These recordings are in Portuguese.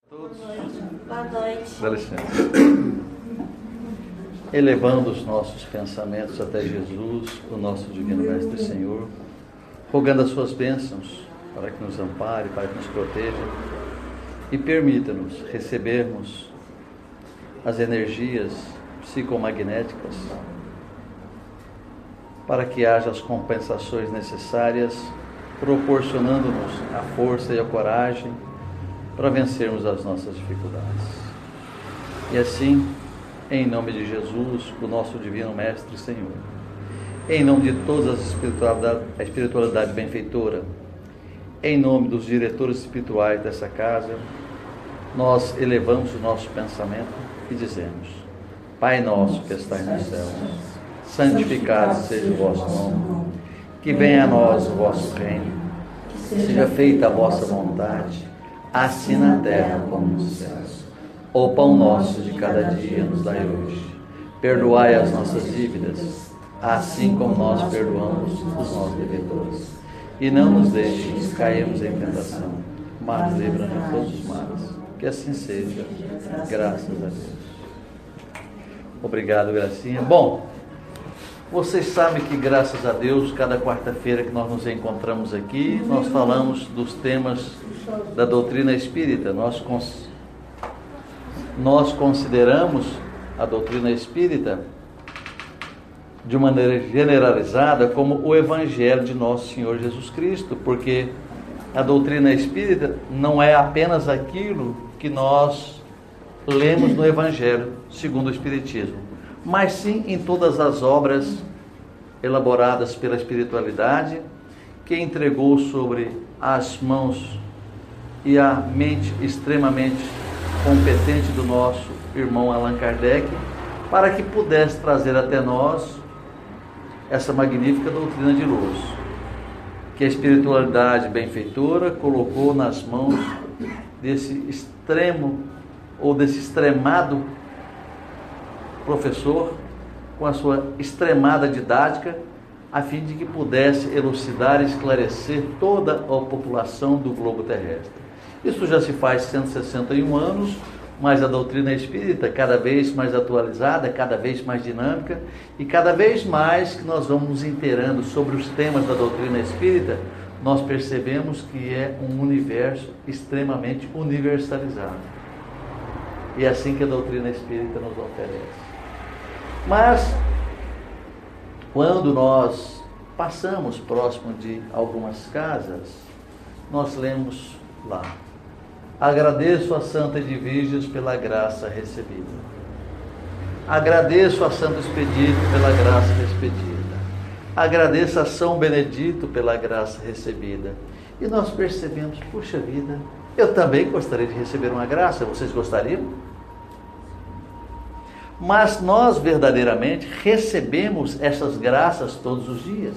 Todos. Boa noite. Dá licença. Elevando os nossos pensamentos até Jesus, o nosso Divino Mestre e Senhor, rogando as suas bênçãos para que nos ampare, para que nos proteja e permita-nos recebermos as energias psicomagnéticas para que haja as compensações necessárias, proporcionando-nos a força e a coragem para vencermos as nossas dificuldades. E assim, em nome de Jesus, o nosso Divino Mestre e Senhor, em nome de todas a espiritualidade benfeitora, em nome dos diretores espirituais dessa casa, nós elevamos o nosso pensamento e dizemos: Pai nosso que estais nos céus, santificado seja o vosso nome, que venha a nós o vosso reino, seja feita a vossa vontade, assim na terra como nos céus. O pão nosso de cada dia nos dai hoje. Perdoai as nossas dívidas, assim como nós perdoamos os nossos devedores. E não nos deixes cairmos em tentação, mas livra-nos de todos os males. Que assim seja, graças a Deus. Obrigado, Gracinha. Bom, vocês sabem que, graças a Deus, cada quarta-feira que nós nos encontramos aqui, nós falamos dos temas da doutrina espírita. Nós consideramos a doutrina espírita, de maneira generalizada, como o Evangelho de Nosso Senhor Jesus Cristo, porque a doutrina espírita não é apenas aquilo que nós lemos no Evangelho segundo o Espiritismo, mas sim em todas as obras elaboradas pela espiritualidade, que entregou sobre as mãos e a mente extremamente competente do nosso irmão Allan Kardec, para que pudesse trazer até nós essa magnífica doutrina de luz, que a espiritualidade benfeitora colocou nas mãos desse extremo, ou desse extremado professor, com a sua extremada didática, a fim de que pudesse elucidar e esclarecer toda a população do globo terrestre. Isso já se faz 161 anos, mas a doutrina espírita, cada vez mais atualizada, cada vez mais dinâmica, e cada vez mais que nós vamos nos inteirando sobre os temas da doutrina espírita, nós percebemos que é um universo extremamente universalizado. E é assim que a doutrina espírita nos oferece. Mas, quando nós passamos próximo de algumas casas, nós lemos lá: agradeço a Santa Edvígias pela graça recebida. Agradeço a Santo Expedito pela graça expedida. Agradeço a São Benedito pela graça recebida. E nós percebemos, puxa vida, eu também gostaria de receber uma graça. Vocês gostariam? Mas nós verdadeiramente recebemos essas graças todos os dias.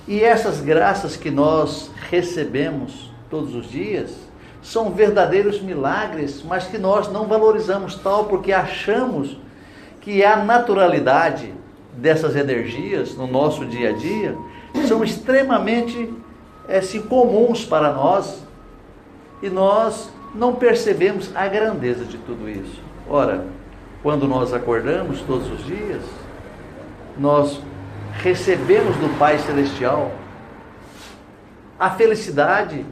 E essas graças que nós recebemos todos os dias são verdadeiros milagres, mas que nós não valorizamos tal, porque achamos que a naturalidade dessas energias no nosso dia a dia são extremamente comuns para nós, e nós não percebemos a grandeza de tudo isso. Ora, quando nós acordamos todos os dias, nós recebemos do Pai Celestial a felicidade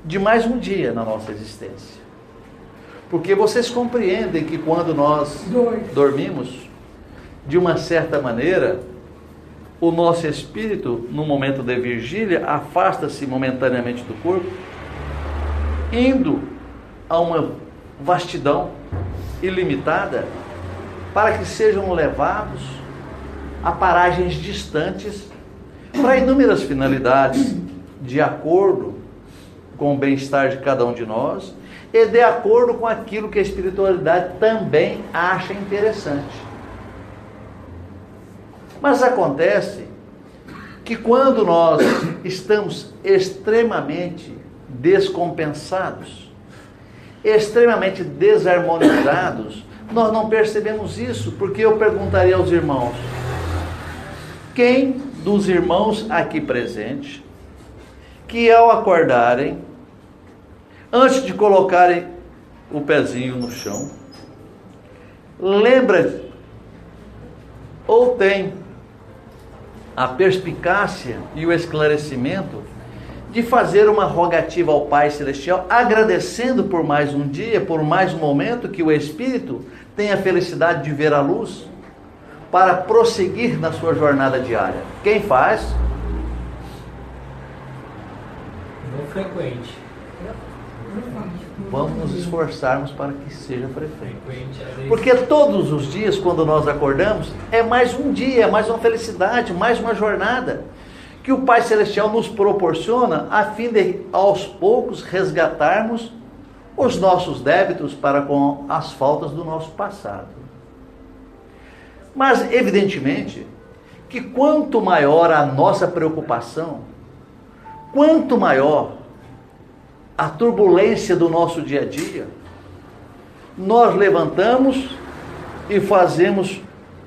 de mais um dia na nossa existência. Porque vocês compreendem que quando nós dormimos, de uma certa maneira, o nosso espírito, no momento de vigília, afasta-se momentaneamente do corpo, indo a uma vastidão ilimitada, para que sejam levados a paragens distantes para inúmeras finalidades, de acordo com o bem-estar de cada um de nós e de acordo com aquilo que a espiritualidade também acha interessante. Mas acontece que quando nós estamos extremamente descompensados, extremamente desarmonizados, nós não percebemos isso, porque eu perguntaria aos irmãos: quem dos irmãos aqui presentes, que ao acordarem, antes de colocarem o pezinho no chão, lembra ou tem a perspicácia e o esclarecimento de fazer uma rogativa ao Pai Celestial, agradecendo por mais um dia, por mais um momento que o Espírito tem a felicidade de ver a luz, para prosseguir na sua jornada diária. Quem faz? Não frequente. Vamos nos esforçarmos para que seja frequente. Frequente. Porque todos os dias, quando nós acordamos, é mais um dia, é mais uma felicidade, mais uma jornada que o Pai Celestial nos proporciona a fim de, aos poucos, resgatarmos os nossos débitos para com as faltas do nosso passado. Mas, evidentemente, que quanto maior a nossa preocupação, quanto maior a turbulência do nosso dia a dia, nós levantamos e fazemos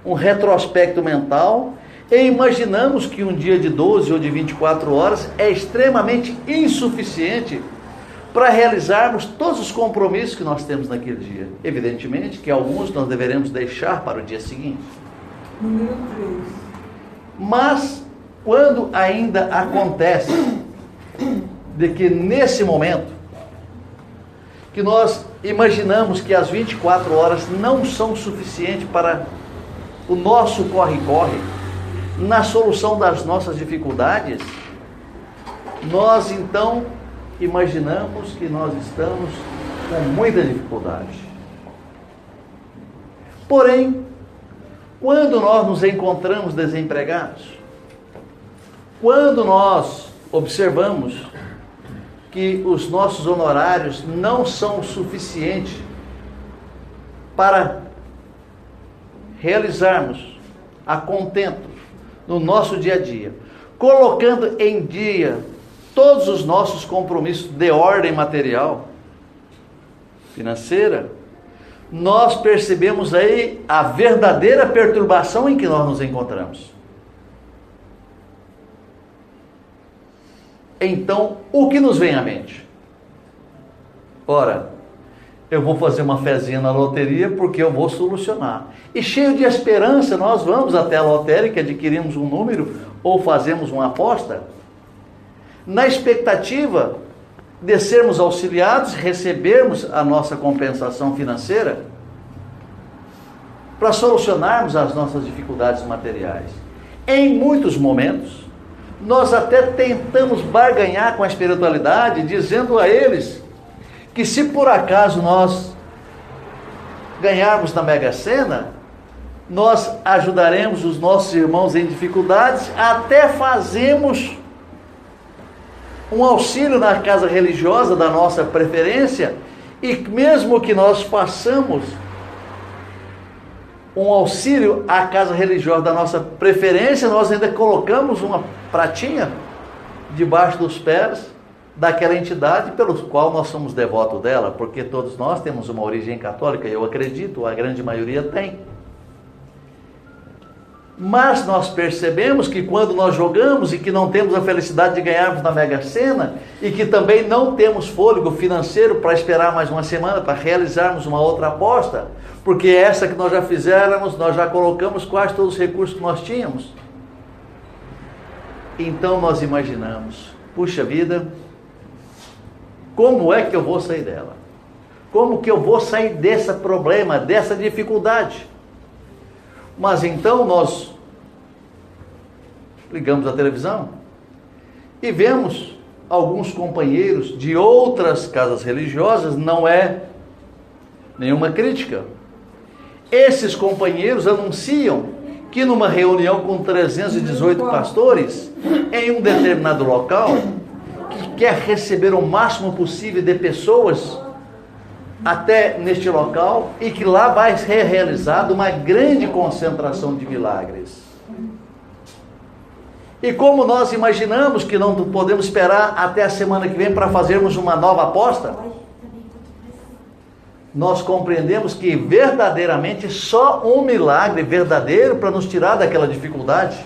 um retrospecto mental e imaginamos que um dia de 12 ou de 24 horas é extremamente insuficiente para realizarmos todos os compromissos que nós temos naquele dia. Evidentemente que alguns nós deveremos deixar para o dia seguinte. Número 3. Mas, quando ainda acontece de que nesse momento, que nós imaginamos que as 24 horas não são suficientes para o nosso corre-corre, na solução das nossas dificuldades, nós então imaginamos que nós estamos com muita dificuldade. Porém, quando nós nos encontramos desempregados, quando nós observamos que os nossos honorários não são suficientes para realizarmos a contento no nosso dia a dia, colocando em dia todos os nossos compromissos de ordem material, financeira, nós percebemos aí a verdadeira perturbação em que nós nos encontramos. Então, o que nos vem à mente? Ora, eu vou fazer uma fezinha na loteria porque eu vou solucionar. E cheio de esperança, nós vamos até a lotérica, adquirimos um número ou fazemos uma aposta, na expectativa de sermos auxiliados, recebermos a nossa compensação financeira para solucionarmos as nossas dificuldades materiais. Em muitos momentos, nós até tentamos barganhar com a espiritualidade, dizendo a eles que se por acaso nós ganharmos na Mega Sena, nós ajudaremos os nossos irmãos em dificuldades, até fazemos um auxílio na casa religiosa da nossa preferência, e mesmo que nós façamos um auxílio à casa religiosa da nossa preferência, nós ainda colocamos uma pratinha debaixo dos pés daquela entidade pelo qual nós somos devotos dela, porque todos nós temos uma origem católica, eu acredito, a grande maioria tem. Mas nós percebemos que quando nós jogamos e que não temos a felicidade de ganharmos na Mega Sena e que também não temos fôlego financeiro para esperar mais uma semana para realizarmos uma outra aposta, porque essa que nós já fizéramos, nós já colocamos quase todos os recursos que nós tínhamos. Então nós imaginamos, puxa vida, como é que eu vou sair dela? Como que eu vou sair desse problema, dessa dificuldade? Mas então nós ligamos a televisão e vemos alguns companheiros de outras casas religiosas, não é nenhuma crítica. Esses companheiros anunciam que numa reunião com 318 pastores, em um determinado local, que quer receber o máximo possível de pessoas até neste local, e que lá vai ser realizada uma grande concentração de milagres. E como nós imaginamos que não podemos esperar até a semana que vem para fazermos uma nova aposta, nós compreendemos que verdadeiramente só um milagre verdadeiro para nos tirar daquela dificuldade.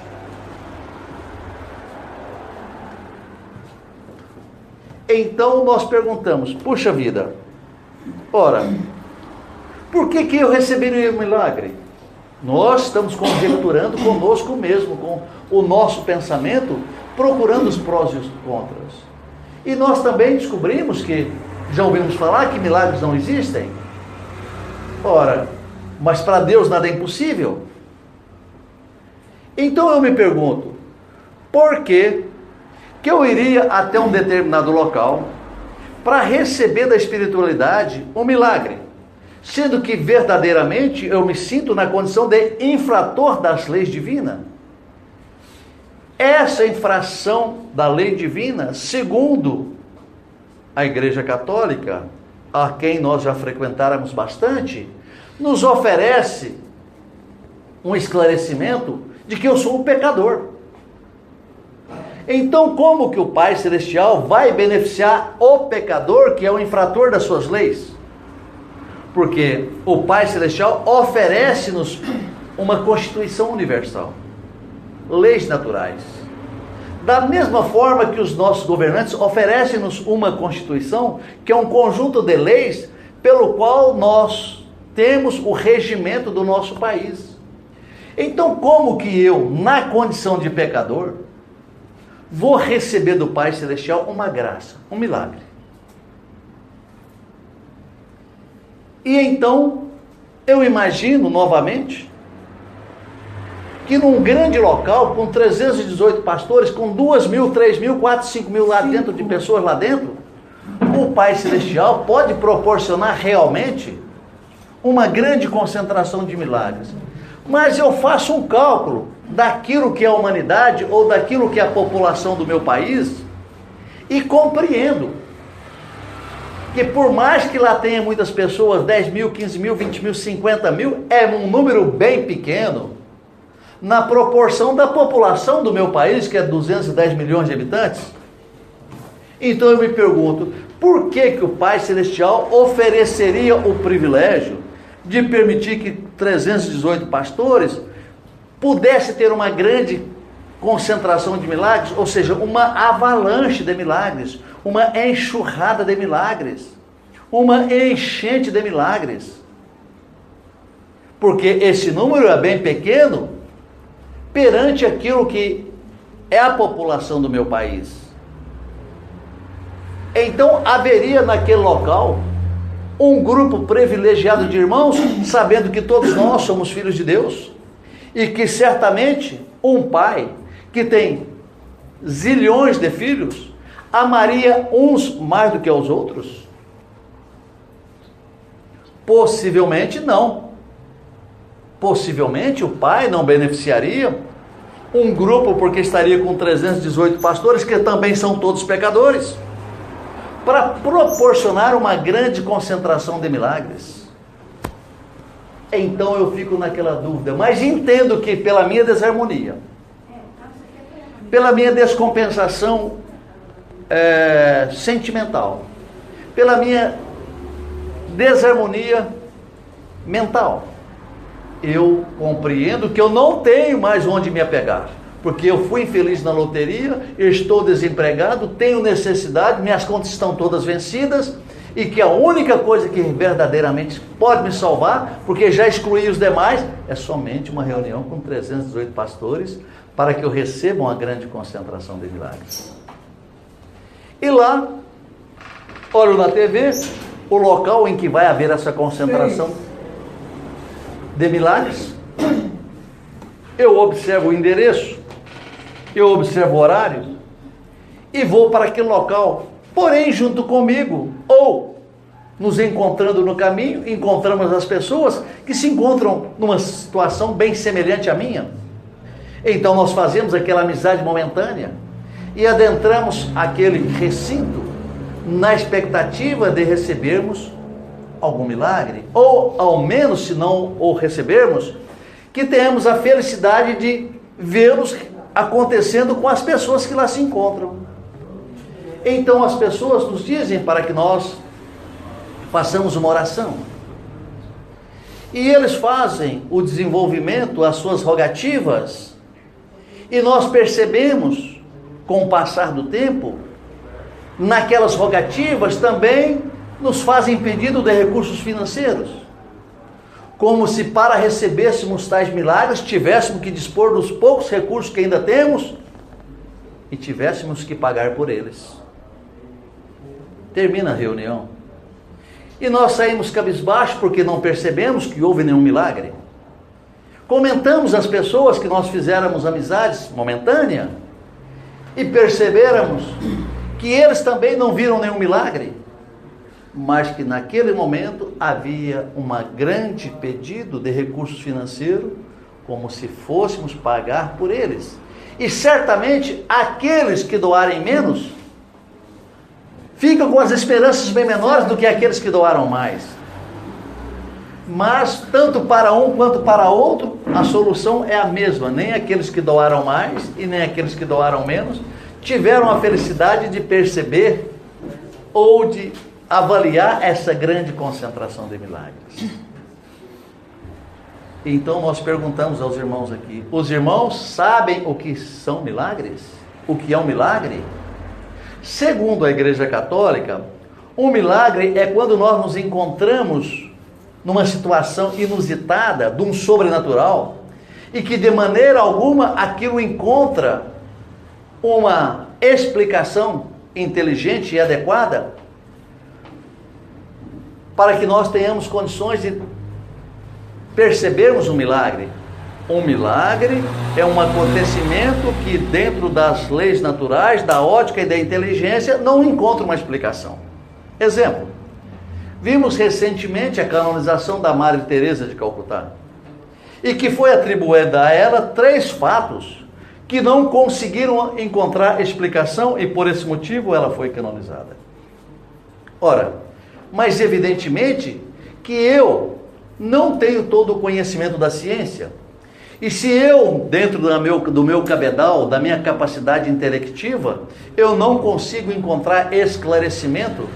Então nós perguntamos, puxa vida, Ora, por que eu receberia um milagre? Nós estamos conjecturando conosco mesmo, com o nosso pensamento, procurando os prós e os contras. E nós também descobrimos que, já ouvimos falar que milagres não existem. Ora, mas para Deus nada é impossível. Então eu me pergunto, por que eu iria até um determinado local para receber da espiritualidade um milagre, sendo que verdadeiramente eu me sinto na condição de infrator das leis divinas? Essa infração da lei divina, segundo a Igreja Católica, a quem nós já frequentáramos bastante, nos oferece um esclarecimento de que eu sou um pecador. Então, como que o Pai Celestial vai beneficiar o pecador, que é o infrator das suas leis? Porque o Pai Celestial oferece-nos uma Constituição universal, leis naturais. Da mesma forma que os nossos governantes oferecem-nos uma Constituição, que é um conjunto de leis pelo qual nós temos o regimento do nosso país. Então, como que eu, na condição de pecador, vou receber do Pai Celestial uma graça, um milagre? E então, eu imagino novamente que num grande local, com 318 pastores, com 2.000, 3.000, 4.000, 5.000 lá dentro, de pessoas lá dentro, o Pai Celestial pode proporcionar realmente uma grande concentração de milagres. Mas eu faço um cálculo daquilo que é a humanidade ou daquilo que é a população do meu país e compreendo que por mais que lá tenha muitas pessoas, 10.000, 15.000, 20.000, 50.000, é um número bem pequeno na proporção da população do meu país, que é 210 milhões de habitantes. Então eu me pergunto, por que o Pai Celestial ofereceria o privilégio de permitir que 318 pastores pudesse ter uma grande concentração de milagres, ou seja, uma avalanche de milagres, uma enxurrada de milagres, uma enchente de milagres? Porque esse número é bem pequeno perante aquilo que é a população do meu país. Então haveria naquele local um grupo privilegiado de irmãos, sabendo que todos nós somos filhos de Deus, e que certamente um pai que tem zilhões de filhos amaria uns mais do que aos outros? Possivelmente não. Possivelmente o pai não beneficiaria um grupo porque estaria com 318 pastores, que também são todos pecadores, para proporcionar uma grande concentração de milagres. Então eu fico naquela dúvida, mas entendo que pela minha desarmonia, pela minha descompensação sentimental, pela minha desarmonia mental, eu compreendo que eu não tenho mais onde me apegar, porque eu fui infeliz na loteria, estou desempregado, tenho necessidade, minhas contas estão todas vencidas, e que a única coisa que verdadeiramente pode me salvar, porque já excluí os demais, é somente uma reunião com 318 pastores, para que eu receba uma grande concentração de milagres. E lá, olho na TV, o local em que vai haver essa concentração de milagres, eu observo o endereço, eu observo o horário, e vou para aquele local. Porém, junto comigo, ou nos encontrando no caminho, encontramos as pessoas que se encontram numa situação bem semelhante à minha. Então nós fazemos aquela amizade momentânea e adentramos aquele recinto na expectativa de recebermos algum milagre, ou ao menos, se não o recebermos, que tenhamos a felicidade de vê-los acontecendo com as pessoas que lá se encontram. Então as pessoas nos dizem para que nós façamos uma oração, e eles fazem o desenvolvimento, as suas rogativas, e nós percebemos com o passar do tempo, naquelas rogativas também nos fazem pedido de recursos financeiros, como se para recebêssemos tais milagres tivéssemos que dispor dos poucos recursos que ainda temos e tivéssemos que pagar por eles. Termina a reunião e nós saímos cabisbaixo porque não percebemos que houve nenhum milagre. Comentamos às pessoas que nós fizéramos amizades momentâneas e percebéramos que eles também não viram nenhum milagre, mas que naquele momento havia um grande pedido de recursos financeiros, como se fôssemos pagar por eles. E certamente aqueles que doarem menos ficam com as esperanças bem menores do que aqueles que doaram mais. Mas tanto para um quanto para outro, a solução é a mesma. Nem aqueles que doaram mais e nem aqueles que doaram menos tiveram a felicidade de perceber ou de avaliar essa grande concentração de milagres. Então nós perguntamos aos irmãos aqui: os irmãos sabem o que são milagres? O que é um milagre? Segundo a Igreja Católica, um milagre é quando nós nos encontramos numa situação inusitada, de um sobrenatural, e que de maneira alguma aquilo encontra uma explicação inteligente e adequada para que nós tenhamos condições de percebermos um milagre. Um milagre é um acontecimento que, dentro das leis naturais, da ótica e da inteligência, não encontra uma explicação. Exemplo: vimos recentemente a canonização da Madre Teresa de Calcutá, e que foi atribuída a ela 3 fatos que não conseguiram encontrar explicação, e por esse motivo ela foi canonizada. Ora, mas evidentemente que eu não tenho todo o conhecimento da ciência, e se eu, dentro do meu cabedal, da minha capacidade intelectiva, eu não consigo encontrar esclarecimento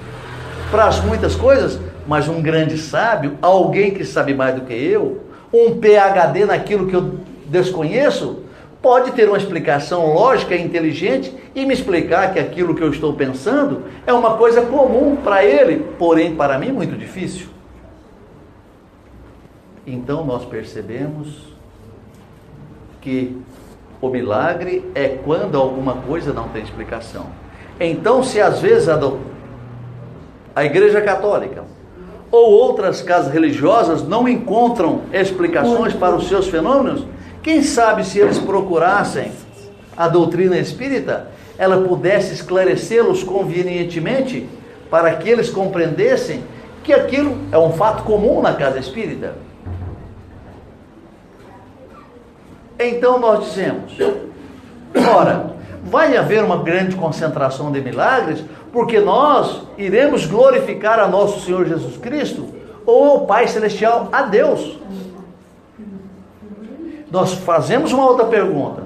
para as muitas coisas, mas um grande sábio, alguém que sabe mais do que eu, um PhD naquilo que eu desconheço, pode ter uma explicação lógica e inteligente e me explicar que aquilo que eu estou pensando é uma coisa comum para ele, porém para mim muito difícil. Então nós percebemos que o milagre é quando alguma coisa não tem explicação. Então, se às vezes a Igreja Católica ou outras casas religiosas não encontram explicações para os seus fenômenos, quem sabe se eles procurassem a doutrina espírita, ela pudesse esclarecê-los convenientemente para que eles compreendessem que aquilo é um fato comum na casa espírita. Então nós dizemos: ora, vai haver uma grande concentração de milagres, porque nós iremos glorificar a nosso Senhor Jesus Cristo, ou ao Pai Celestial, a Deus. Nós fazemos uma outra pergunta: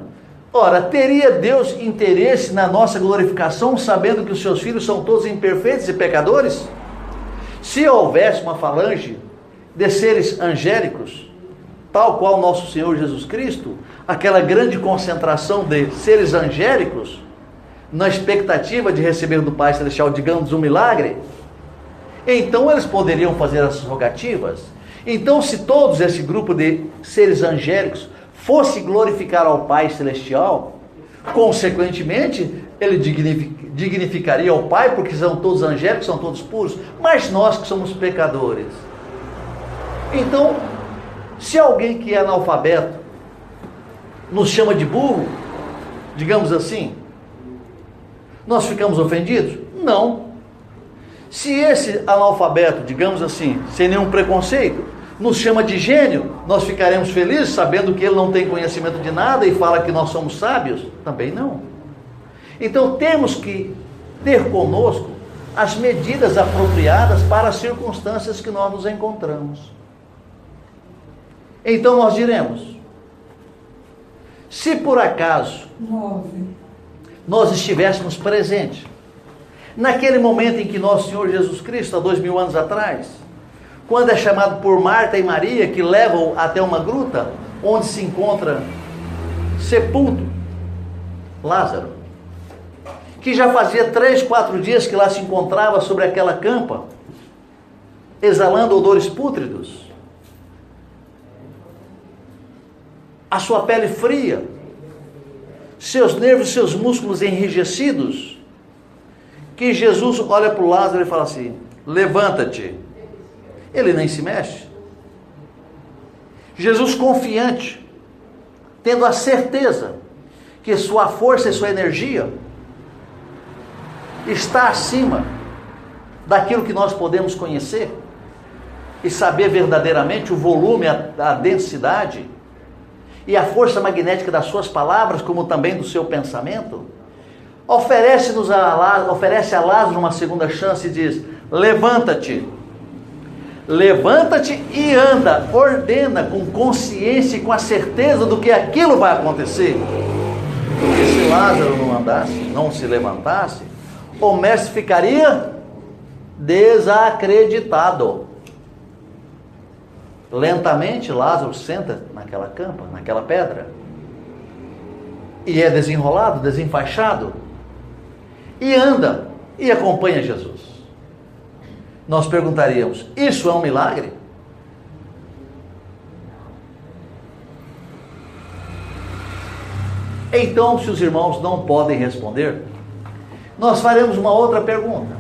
ora, teria Deus interesse na nossa glorificação, sabendo que os seus filhos são todos imperfeitos e pecadores? Se houvesse uma falange de seres angélicos, tal qual nosso Senhor Jesus Cristo, aquela grande concentração de seres angélicos, na expectativa de receber do Pai Celestial, digamos, um milagre, então eles poderiam fazer as rogativas. Então, se todos esse grupo de seres angélicos fosse glorificar ao Pai Celestial, consequentemente, ele dignificaria ao Pai, porque são todos angélicos, são todos puros, mas nós que somos pecadores. Então, se alguém que é analfabeto nos chama de burro, digamos assim, nós ficamos ofendidos? Não. Se esse analfabeto, digamos assim, sem nenhum preconceito, nos chama de gênio, nós ficaremos felizes sabendo que ele não tem conhecimento de nada e fala que nós somos sábios? Também não. Então temos que ter conosco as medidas apropriadas para as circunstâncias que nós nos encontramos. Então nós diremos: se por acaso 9. nós estivéssemos presentes naquele momento em que nosso Senhor Jesus Cristo, há 2000 anos atrás, quando é chamado por Marta e Maria, que levam até uma gruta onde se encontra sepulto Lázaro, que já fazia 3, 4 dias que lá se encontrava sobre aquela campa, exalando odores pútridos, a sua pele fria, seus nervos, seus músculos enrijecidos, que Jesus olha para o Lázaro e fala assim: levanta-te. Ele nem se mexe. Jesus confiante, tendo a certeza que sua força e sua energia está acima daquilo que nós podemos conhecer e saber verdadeiramente o volume, a densidade e a força magnética das suas palavras, como também do seu pensamento, oferece a Lázaro uma segunda chance e diz: levanta-te. Levanta-te e anda, ordena com consciência e com a certeza do que aquilo vai acontecer. Porque se Lázaro não andasse, não se levantasse, o mestre ficaria desacreditado. Lentamente Lázaro senta naquela campa, naquela pedra, e é desenrolado, desenfaixado, e anda, e acompanha Jesus. Nós perguntaríamos: isso é um milagre? Então, se os irmãos não podem responder, nós faremos uma outra pergunta.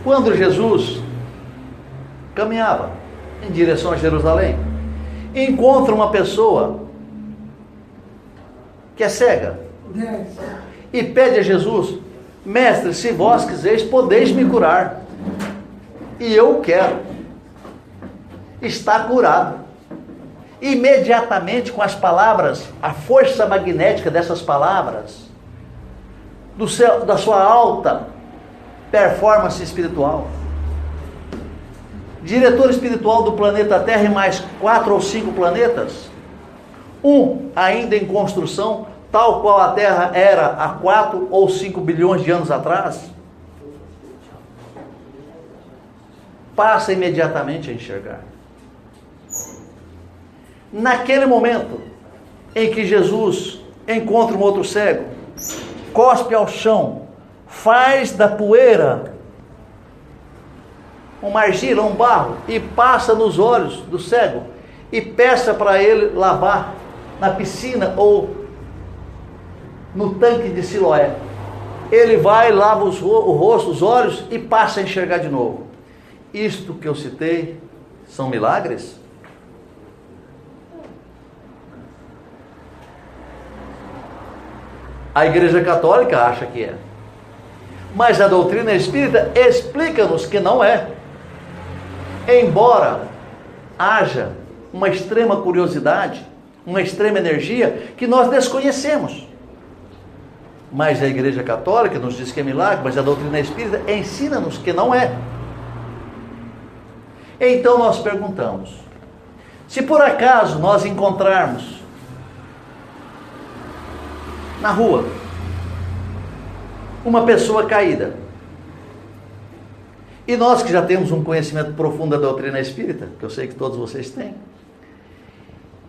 Quando Jesus caminhava em direção a Jerusalém, encontra uma pessoa que é cega e pede a Jesus: mestre, se vós quiseres, podeis me curar. E eu quero. Está curado. Imediatamente, com as palavras, a força magnética dessas palavras, da sua alta performance espiritual, diretor espiritual do planeta Terra e mais 4 ou 5 planetas, um ainda em construção, tal qual a Terra era há 4 ou 5 bilhões de anos atrás, passa imediatamente a enxergar. Naquele momento em que Jesus encontra um outro cego, cospe ao chão, faz da poeira uma argila, um barro, e passa nos olhos do cego, e peça para ele lavar na piscina ou no tanque de Siloé. Ele vai, lava o rosto, os olhos, e passa a enxergar de novo. Isto que eu citei são milagres? A Igreja Católica acha que é, mas a doutrina espírita explica-nos que não é. Embora haja uma extrema curiosidade, uma extrema energia que nós desconhecemos, mas a Igreja Católica nos diz que é milagre, mas a doutrina espírita ensina-nos que não é. Então nós perguntamos: se por acaso nós encontrarmos na rua uma pessoa caída, e nós que já temos um conhecimento profundo da doutrina espírita, que eu sei que todos vocês têm,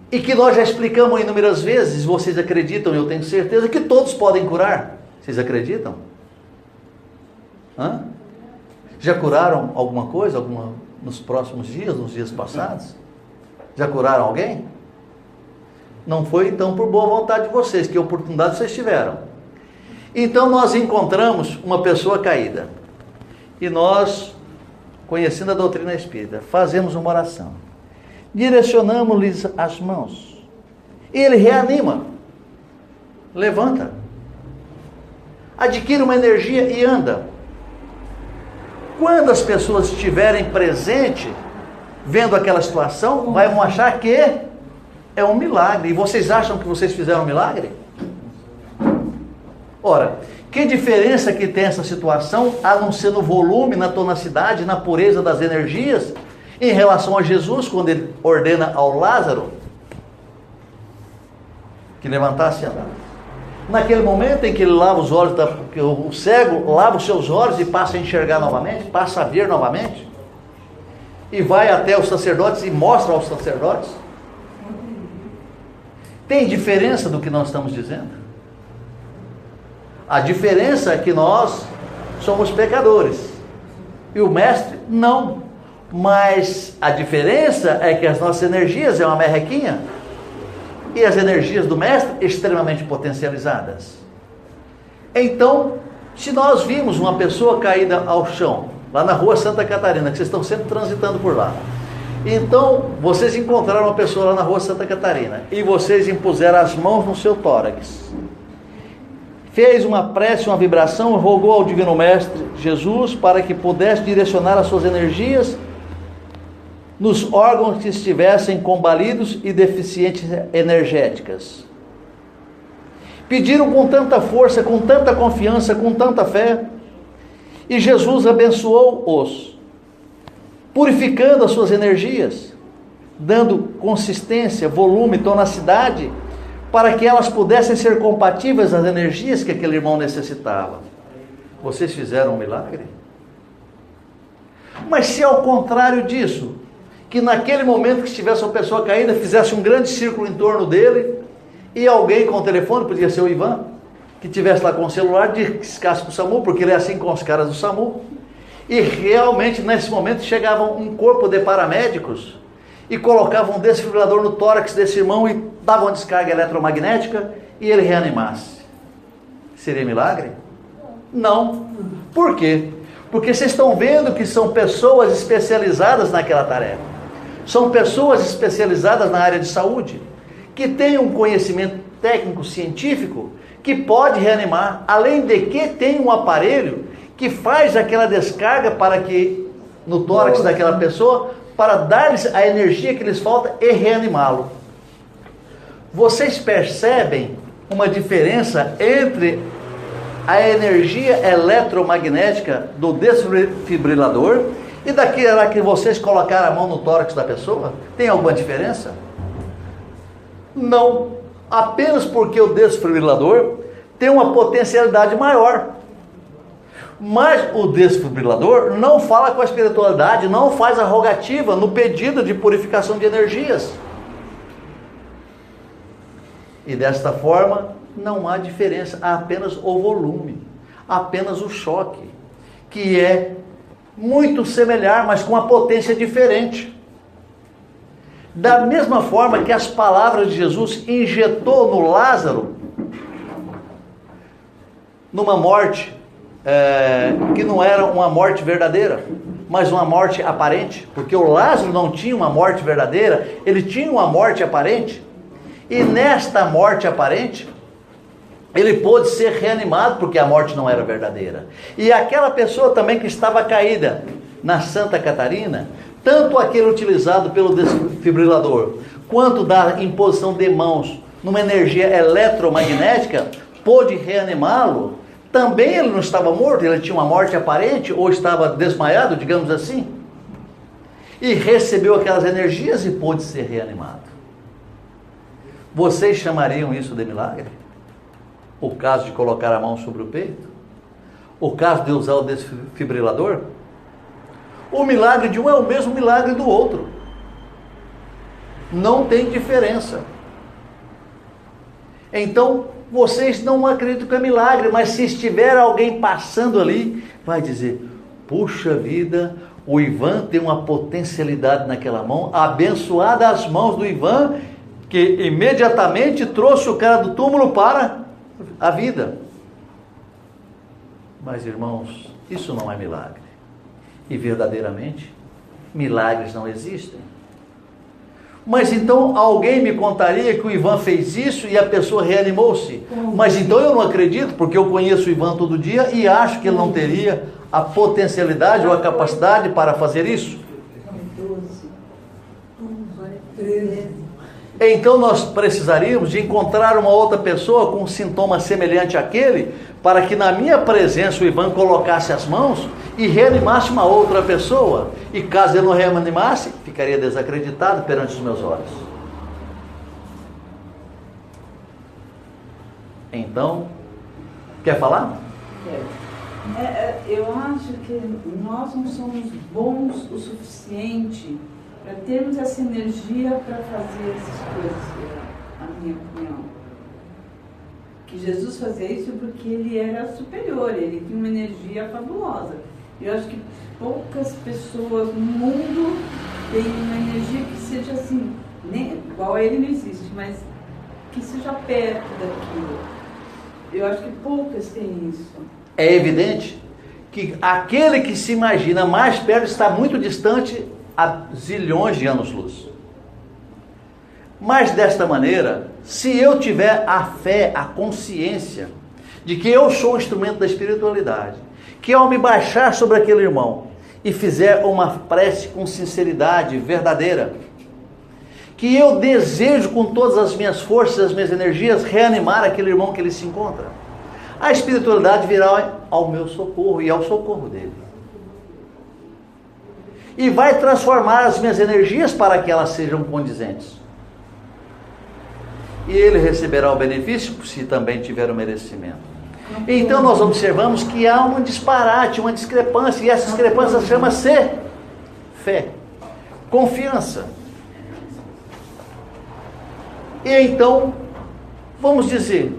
e que nós já explicamos inúmeras vezes, vocês acreditam, eu tenho certeza, que todos podem curar. Vocês acreditam? Hã? Já curaram alguma coisa, nos próximos dias, nos dias passados? Já curaram alguém? Não foi então por boa vontade de vocês, que oportunidade vocês tiveram. Então nós encontramos uma pessoa caída, e nós, conhecendo a doutrina espírita, fazemos uma oração, direcionamos-lhes as mãos, e ele reanima, levanta, adquire uma energia e anda. Quando as pessoas estiverem presentes, vendo aquela situação, vão achar que é um milagre. E vocês acham que vocês fizeram um milagre? Ora, que diferença que tem essa situação, a não ser no volume, na tonacidade, na pureza das energias, em relação a Jesus, quando ele ordena ao Lázaro que levantasse e andasse. Naquele momento em que ele lava os olhos, o cego lava os seus olhos e passa a enxergar novamente, passa a ver novamente, e vai até os sacerdotes e mostra aos sacerdotes. Tem diferença do que nós estamos dizendo? A diferença é que nós somos pecadores, e o mestre não. Mas a diferença é que as nossas energias é uma merrequinha e as energias do mestre extremamente potencializadas. Então, se nós vimos uma pessoa caída ao chão, lá na rua Santa Catarina, que vocês estão sempre transitando por lá, então vocês encontraram uma pessoa lá na rua Santa Catarina e vocês impuseram as mãos no seu tórax, fez uma prece, uma vibração, rogou ao Divino Mestre Jesus para que pudesse direcionar as suas energias nos órgãos que estivessem combalidos e deficientes energéticas. Pediram com tanta força, com tanta confiança, com tanta fé, e Jesus abençoou-os, purificando as suas energias, dando consistência, volume, tonacidade, para que elas pudessem ser compatíveis às energias que aquele irmão necessitava. Vocês fizeram um milagre? Mas se ao contrário disso, que naquele momento que estivesse uma pessoa caída, fizesse um grande círculo em torno dele, e alguém com o telefone, podia ser o Ivan, que estivesse lá com o celular, discasse para o SAMU, porque ele é assim com os caras do SAMU, e realmente nesse momento chegava um corpo de paramédicos, e colocavam um desfibrilador no tórax desse irmão, e davam uma descarga eletromagnética, e ele reanimasse. Seria milagre? Não. Por quê? Porque vocês estão vendo que são pessoas especializadas naquela tarefa. São pessoas especializadas na área de saúde, que têm um conhecimento técnico, científico, que pode reanimar, além de que tem um aparelho que faz aquela descarga para que, no tórax daquela pessoa, para dar-lhes a energia que lhes falta e reanimá-lo. Vocês percebem uma diferença entre a energia eletromagnética do desfibrilador e daquela que vocês colocaram a mão no tórax da pessoa? Tem alguma diferença? Não. Apenas porque o desfibrilador tem uma potencialidade maior. Mas o desfibrilador não fala com a espiritualidade, não faz a rogativa no pedido de purificação de energias. E desta forma, não há diferença, há apenas o volume, apenas o choque, que é muito semelhante, mas com uma potência diferente. Da mesma forma que as palavras de Jesus injetou no Lázaro, numa morte, que não era uma morte verdadeira, mas uma morte aparente, porque o Lázaro não tinha uma morte verdadeira, ele tinha uma morte aparente, e nesta morte aparente, ele pôde ser reanimado, porque a morte não era verdadeira. E aquela pessoa também que estava caída na Santa Catarina, tanto aquele utilizado pelo desfibrilador, quanto da imposição de mãos numa energia eletromagnética, pôde reanimá-lo. Também ele não estava morto, ele tinha uma morte aparente, ou estava desmaiado, digamos assim, e recebeu aquelas energias e pôde ser reanimado. Vocês chamariam isso de milagre? O caso de colocar a mão sobre o peito? O caso de usar o desfibrilador? O milagre de um é o mesmo milagre do outro. Não tem diferença. Então, vocês não acreditam que é milagre, mas se estiver alguém passando ali, vai dizer: puxa vida, o Ivan tem uma potencialidade naquela mão, abençoada as mãos do Ivan, que imediatamente trouxe o cara do túmulo para a vida. Mas, irmãos, isso não é milagre. E verdadeiramente, milagres não existem. Mas então alguém me contaria que o Ivan fez isso e a pessoa reanimou-se. Mas então eu não acredito, porque eu conheço o Ivan todo dia e acho que ele não teria a potencialidade ou a capacidade para fazer isso. Então nós precisaríamos de encontrar uma outra pessoa com um sintoma semelhante àquele, para que na minha presença o Ivan colocasse as mãos e reanimasse uma outra pessoa. E caso ele não reanimasse, ficaria desacreditado perante os meus olhos. Então, quer falar? Eu acho que nós não somos bons o suficiente para termos essa energia para fazer essas coisas, a minha opinião. Que Jesus fazia isso porque ele era superior, ele tinha uma energia fabulosa. Eu acho que poucas pessoas no mundo têm uma energia que seja assim, nem, igual a ele não existe, mas que seja perto daquilo. Eu acho que poucas têm isso. É evidente que aquele que se imagina mais perto está muito distante a zilhões de anos-luz. Mas desta maneira, se eu tiver a fé, a consciência de que eu sou um instrumento da espiritualidade, que ao me baixar sobre aquele irmão e fizer uma prece com sinceridade verdadeira, que eu desejo com todas as minhas forças, as minhas energias, reanimar aquele irmão que ele se encontra, a espiritualidade virá ao meu socorro e ao socorro dele. E vai transformar as minhas energias para que elas sejam condizentes. E ele receberá o benefício se também tiver o merecimento. Então nós observamos que há um disparate, uma discrepância, e essa discrepância chama-se fé, confiança. E então, vamos dizer,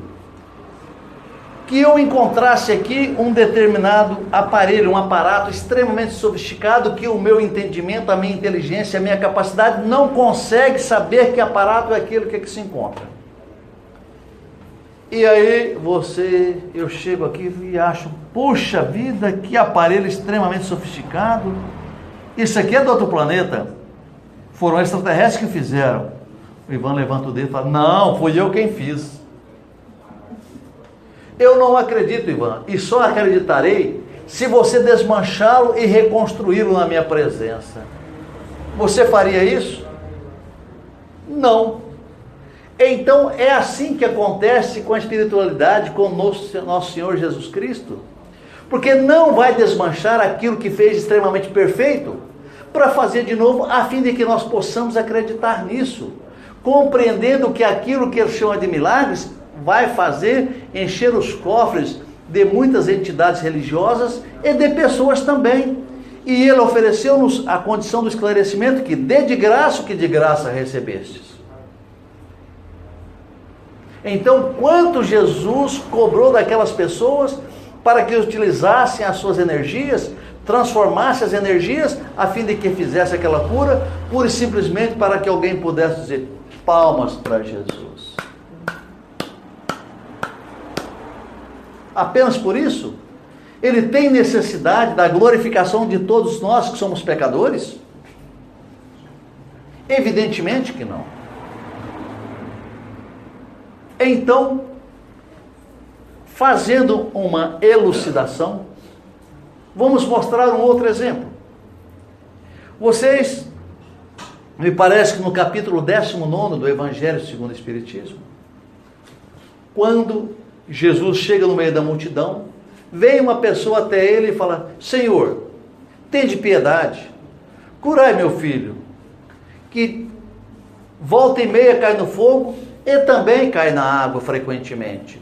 que eu encontrasse aqui um determinado aparelho, um aparato extremamente sofisticado, que o meu entendimento, a minha inteligência, a minha capacidade não consegue saber que aparato é aquele que se encontra. E aí eu chego aqui e acho, puxa vida, que aparelho extremamente sofisticado. Isso aqui é do outro planeta. Foram extraterrestres que fizeram. O Ivan levanta o dedo e fala, não, fui eu quem fiz. Eu não acredito, Ivan, e só acreditarei se você desmanchá-lo e reconstruí-lo na minha presença. Você faria isso? Não. Então é assim que acontece com a espiritualidade, com o nosso Senhor Jesus Cristo, porque não vai desmanchar aquilo que fez extremamente perfeito, para fazer de novo, a fim de que nós possamos acreditar nisso, compreendendo que aquilo que ele chama de milagres, vai fazer encher os cofres de muitas entidades religiosas e de pessoas também, e ele ofereceu-nos a condição do esclarecimento, que dê de graça o que de graça recebestes. Então, quanto Jesus cobrou daquelas pessoas para que utilizassem as suas energias, transformassem as energias, a fim de que fizesse aquela cura, pura e simplesmente para que alguém pudesse dizer, palmas para Jesus. Apenas por isso? Ele tem necessidade da glorificação de todos nós que somos pecadores? Evidentemente que não. Então, fazendo uma elucidação, vamos mostrar um outro exemplo. Vocês, me parece que no capítulo 19 do Evangelho segundo o Espiritismo, quando Jesus chega no meio da multidão, vem uma pessoa até ele e fala, Senhor, tende piedade, curai meu filho, que volta e meia cai no fogo, e também cai na água frequentemente.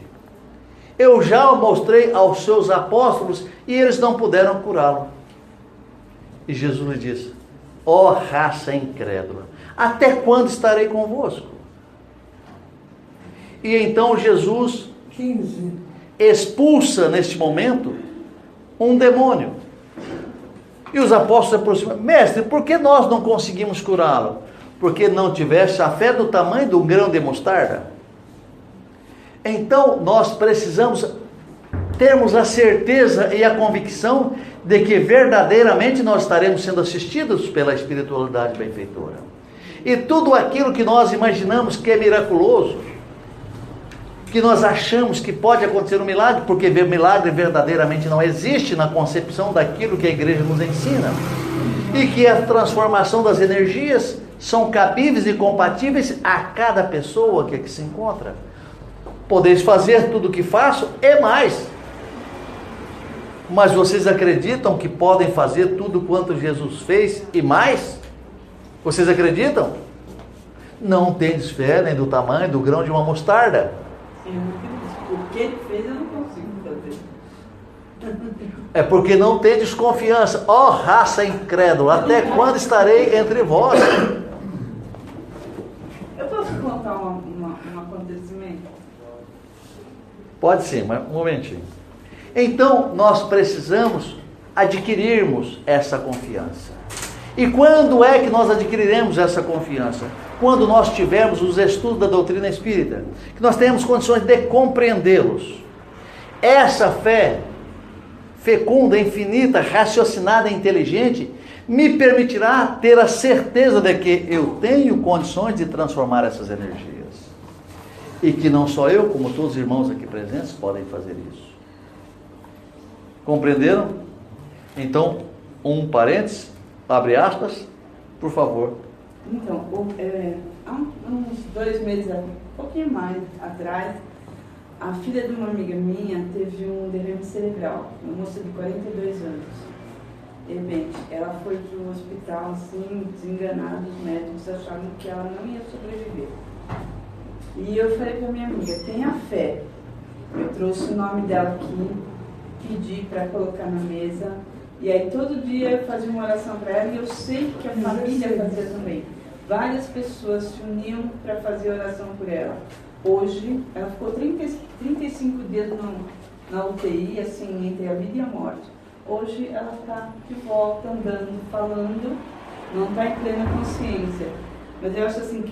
Eu já o mostrei aos seus apóstolos e eles não puderam curá-lo. E Jesus lhe disse, ó raça incrédula, até quando estarei convosco? E então Jesus expulsa neste momento um demônio. E os apóstolos se aproximam, mestre, por que nós não conseguimos curá-lo? Porque não tivesse a fé do tamanho do grão de mostarda. Então nós precisamos termos a certeza e a convicção de que verdadeiramente nós estaremos sendo assistidos pela espiritualidade benfeitora. E tudo aquilo que nós imaginamos que é miraculoso, que nós achamos que pode acontecer um milagre, porque milagre verdadeiramente não existe na concepção daquilo que a igreja nos ensina, e que a transformação das energias são cabíveis e compatíveis a cada pessoa que aqui se encontra. Podeis fazer tudo o que faço e mais. Mas vocês acreditam que podem fazer tudo quanto Jesus fez e mais? Vocês acreditam? Não tendes fé nem do tamanho do grão de uma mostarda. O que ele fez eu não consigo fazer. É porque não tendes confiança. Ó raça incrédula, até quando estarei entre vós? Eu posso contar um acontecimento? Pode sim, mas um momentinho. Então, nós precisamos adquirirmos essa confiança. E quando é que nós adquiriremos essa confiança? Quando nós tivermos os estudos da doutrina espírita, que nós tenhamos condições de compreendê-los. Essa fé fecunda, infinita, raciocinada e inteligente me permitirá ter a certeza de que eu tenho condições de transformar essas energias. E que não só eu, como todos os irmãos aqui presentes, podem fazer isso. Compreenderam? Então, um parênteses, abre aspas, por favor. Então, há uns 2 meses, um pouquinho mais atrás, a filha de uma amiga minha teve um derrame cerebral, uma moça de 42 anos. De repente, ela foi para o hospital, assim, desenganada, os médicos acharam que ela não ia sobreviver. E eu falei para minha amiga, tenha fé. Eu trouxe o nome dela aqui, pedi para colocar na mesa, e aí todo dia eu fazia uma oração para ela, e eu sei que a família fazia também. Várias pessoas se uniam para fazer oração por ela. Hoje, ela ficou 35 dias na UTI, assim, entre a vida e a morte. Hoje ela está de volta, andando, falando, não está em plena consciência. Mas eu acho assim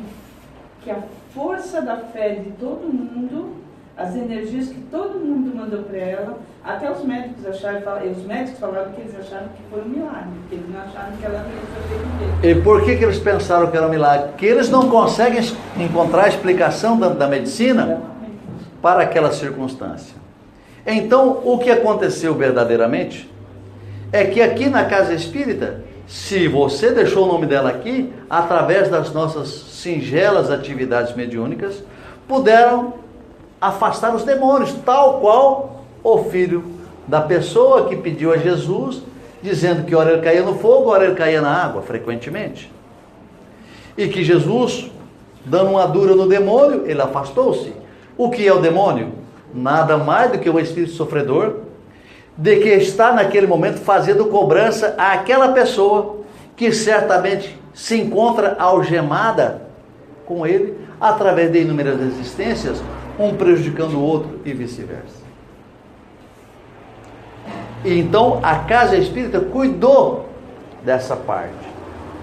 que a força da fé de todo mundo, as energias que todo mundo mandou para ela, até os médicos acharam, os médicos falaram que eles acharam que foi um milagre, que eles não acharam que ela não ia sobreviver. E por que eles pensaram que era um milagre? Porque eles não conseguem encontrar a explicação da medicina para aquela circunstância. Então, o que aconteceu verdadeiramente é que aqui na Casa Espírita, se você deixou o nome dela aqui, através das nossas singelas atividades mediúnicas, puderam afastar os demônios, tal qual o filho da pessoa que pediu a Jesus, dizendo que ora ele caía no fogo, ora ele caía na água, frequentemente. E que Jesus, dando uma dura no demônio, ele afastou-se. O que é o demônio? Nada mais do que o espírito sofredor, de que está naquele momento fazendo cobrança àquela pessoa que certamente se encontra algemada com ele, através de inúmeras existências, um prejudicando o outro e vice-versa. E então a Casa Espírita cuidou dessa parte.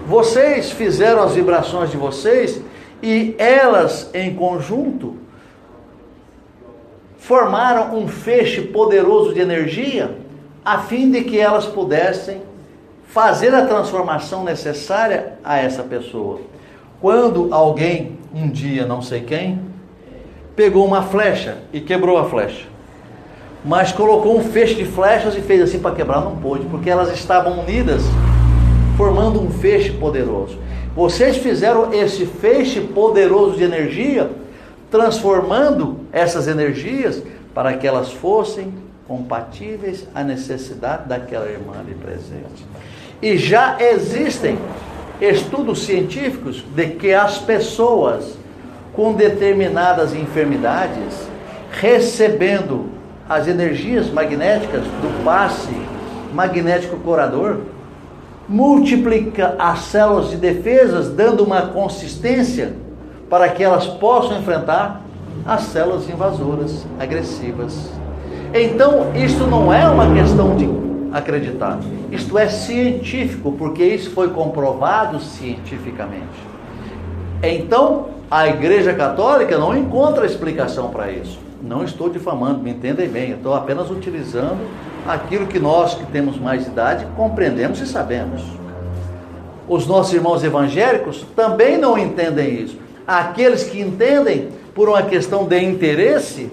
Vocês fizeram as vibrações de vocês e elas em conjunto formaram um feixe poderoso de energia a fim de que elas pudessem fazer a transformação necessária a essa pessoa. Quando alguém, um dia não sei quem, pegou uma flecha e quebrou a flecha, mas colocou um feixe de flechas e fez assim para quebrar, não pôde, porque elas estavam unidas, formando um feixe poderoso. Vocês fizeram esse feixe poderoso de energia, transformando essas energias para que elas fossem compatíveis à necessidade daquela irmã ali presente. E já existem estudos científicos de que as pessoas com determinadas enfermidades, recebendo as energias magnéticas do passe magnético curador, multiplica as células de defesas, dando uma consistência para que elas possam enfrentar as células invasoras, agressivas. Então, isso não é uma questão de acreditar, isto é científico, porque isso foi comprovado cientificamente. Então, a Igreja Católica não encontra explicação para isso. Não estou difamando, me entendem bem, eu estou apenas utilizando aquilo que nós que temos mais idade compreendemos e sabemos. Os nossos irmãos evangélicos também não entendem isso. Aqueles que entendem por uma questão de interesse,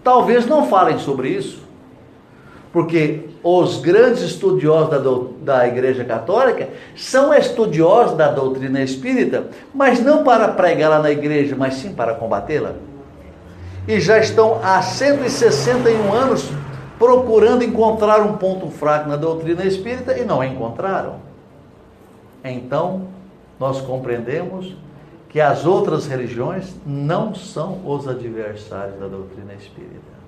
talvez não falem sobre isso, porque os grandes estudiosos da Igreja Católica são estudiosos da doutrina espírita, mas não para pregá-la na igreja, mas sim para combatê-la. E já estão há 161 anos procurando encontrar um ponto fraco na doutrina espírita e não encontraram. Então, nós compreendemos que as outras religiões não são os adversários da doutrina espírita.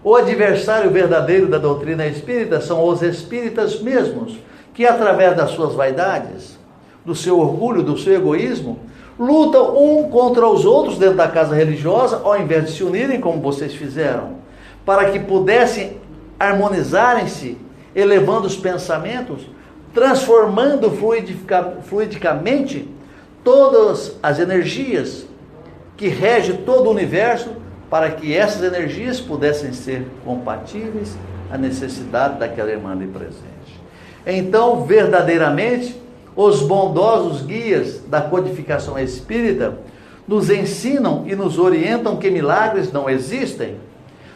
O adversário verdadeiro da doutrina espírita são os espíritas mesmos, que através das suas vaidades, do seu orgulho, do seu egoísmo, lutam um contra os outros dentro da casa religiosa, ao invés de se unirem como vocês fizeram, para que pudessem harmonizarem-se elevando os pensamentos, transformando fluidicamente todas as energias que regem todo o universo, para que essas energias pudessem ser compatíveis à necessidade daquela irmã ali presente. Então, verdadeiramente, os bondosos guias da codificação espírita nos ensinam e nos orientam que milagres não existem.